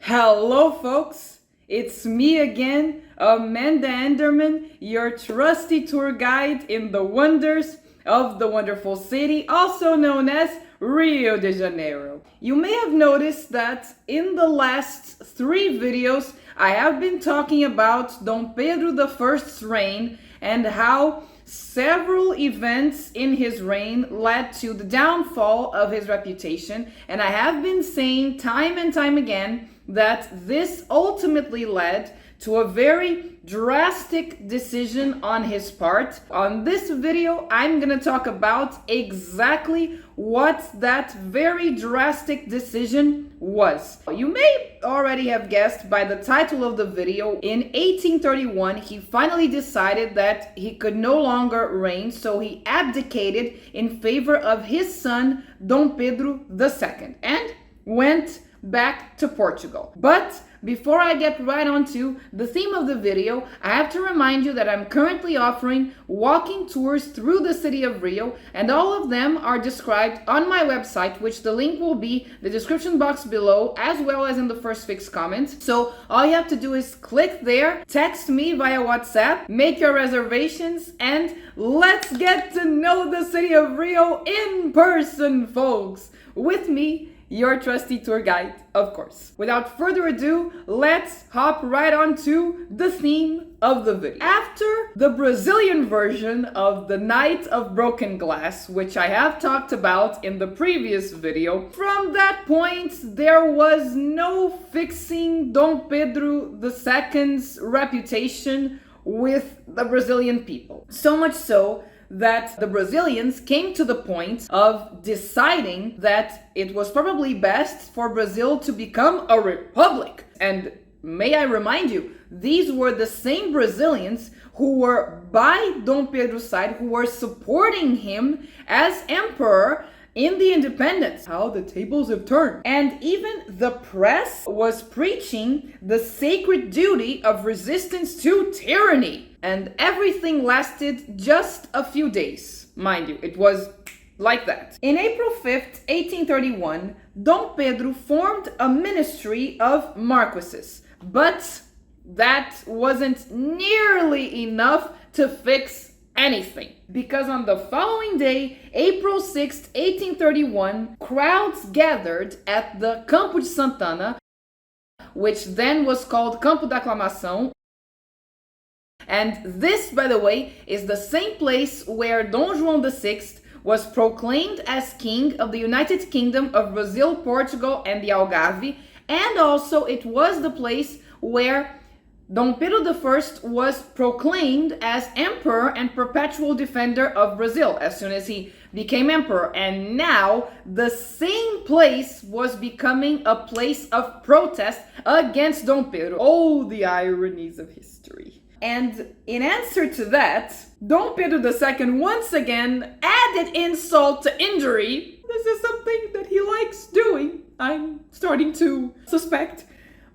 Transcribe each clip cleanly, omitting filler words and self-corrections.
Hello, folks. It's me again, Amanda Enderman, your trusty tour guide in the wonders of the wonderful city, also known as Rio de Janeiro. You may have noticed that in the last 3 videos, I have been talking about Dom Pedro I's reign and how several events in his reign led to the downfall of his reputation, and I have been saying time and time again that this ultimately led to a very drastic decision on his part. On this video, I'm gonna talk about exactly what that very drastic decision was. You may already have guessed by the title of the video. In 1831, he finally decided that he could no longer reign, so he abdicated in favor of his son, Dom Pedro II, and went back to Portugal. But before I get right on to the theme of the video, I have to remind you that I'm currently offering walking tours through the city of Rio, and all of them are described on my website, which the link will be the description box below, as well as in the first fixed comment. So all you have to do is click there, text me via WhatsApp, make your reservations, and let's get to know the city of Rio in person, folks. With me, your trusty tour guide, of course. Without further ado, let's hop right on to the theme of the video. After the Brazilian version of the Night of Broken Glass, which I have talked about in the previous video, from that point, there was no fixing Dom Pedro II's reputation with the Brazilian people. So much so that the Brazilians came to the point of deciding that it was probably best for Brazil to become a republic. And may I remind you, these were the same Brazilians who were by Dom Pedro's side, who were supporting him as emperor in the independence. How the tables have turned. And even the press was preaching the sacred duty of resistance to tyranny. And everything lasted just a few days. Mind you, it was like that. In April 5th, 1831, Dom Pedro formed a ministry of marquises. But that wasn't nearly enough to fix anything. Because on the following day, April 6th, 1831, crowds gathered at the Campo de Santana, which then was called Campo da Aclamação. And this, by the way, is the same place where Dom João VI was proclaimed as king of the United Kingdom of Brazil, Portugal, and the Algarve. And also it was the place where Dom Pedro I was proclaimed as emperor and perpetual defender of Brazil as soon as he became emperor. And now the same place was becoming a place of protest against Dom Pedro. Oh, the ironies of history. And in answer to that, Dom Pedro II once again added insult to injury. This is something that he likes doing, I'm starting to suspect,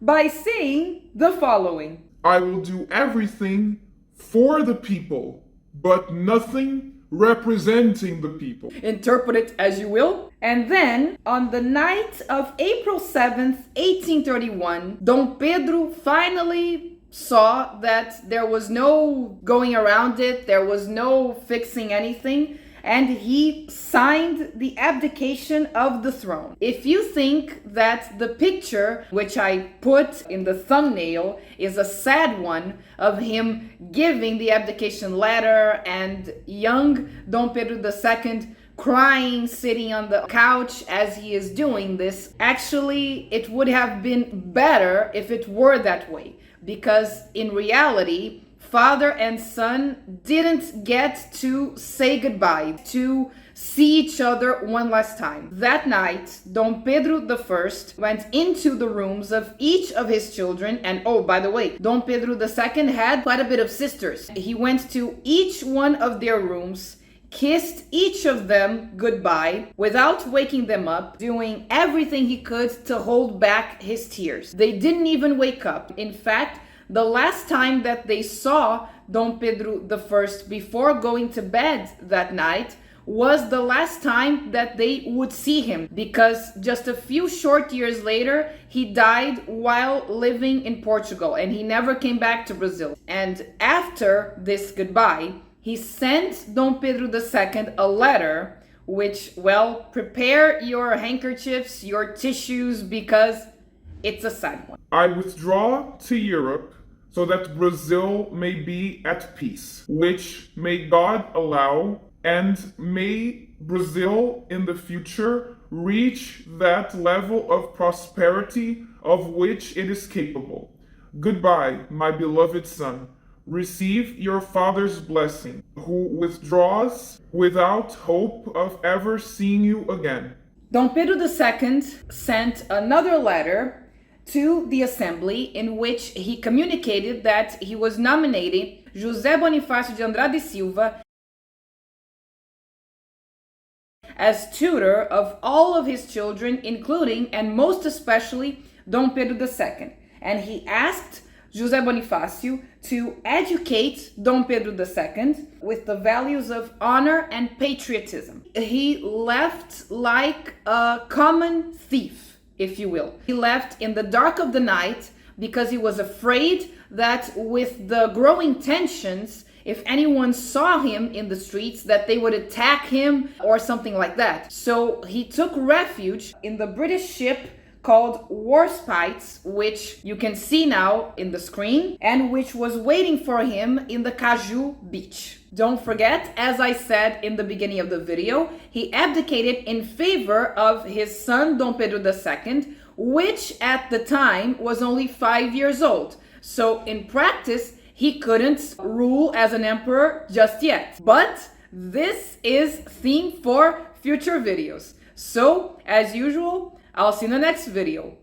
by saying the following: I will do everything for the people, but nothing representing the people. Interpret it as you will. And then, on the night of April 7th, 1831, Dom Pedro finally saw that there was no going around it, there was no fixing anything, and he signed the abdication of the throne. If you think that the picture, which I put in the thumbnail, is a sad one of him giving the abdication letter and young Dom Pedro II crying, sitting on the couch as he is doing this, actually, it would have been better if it were that way. Because in reality, father and son didn't get to say goodbye, to see each other one last time. That night, Dom Pedro I went into the rooms of each of his children, and oh, by the way, Dom Pedro II had quite a bit of sisters. He went to each one of their rooms, kissed each of them goodbye without waking them up, doing everything he could to hold back his tears. They didn't even wake up. In fact, the last time that they saw Dom Pedro I before going to bed that night was the last time that they would see him, because just a few short years later, he died while living in Portugal and he never came back to Brazil. And after this goodbye, he sent Dom Pedro II a letter which, well, prepare your handkerchiefs, your tissues, because it's a sad one. I withdraw to Europe so that Brazil may be at peace, which may God allow, and may Brazil in the future reach that level of prosperity of which it is capable. Goodbye, my beloved son. Receive your father's blessing, who withdraws without hope of ever seeing you again. Dom Pedro II sent another letter to the assembly in which he communicated that he was nominating José Bonifácio de Andrade Silva as tutor of all of his children, including and most especially Dom Pedro II. And he asked José Bonifácio to educate Dom Pedro II with the values of honor and patriotism. He left like a common thief, if you will. He left in the dark of the night because he was afraid that with the growing tensions, if anyone saw him in the streets, that they would attack him or something like that. So he took refuge in the British ship called Warspite, which you can see now in the screen, and which was waiting for him in the Caju beach. Don't forget, as I said in the beginning of the video, he abdicated in favor of his son Dom Pedro II, which at the time was only 5 years old. So in practice, he couldn't rule as an emperor just yet. But this is theme for future videos. So, as usual, I'll see you in the next video.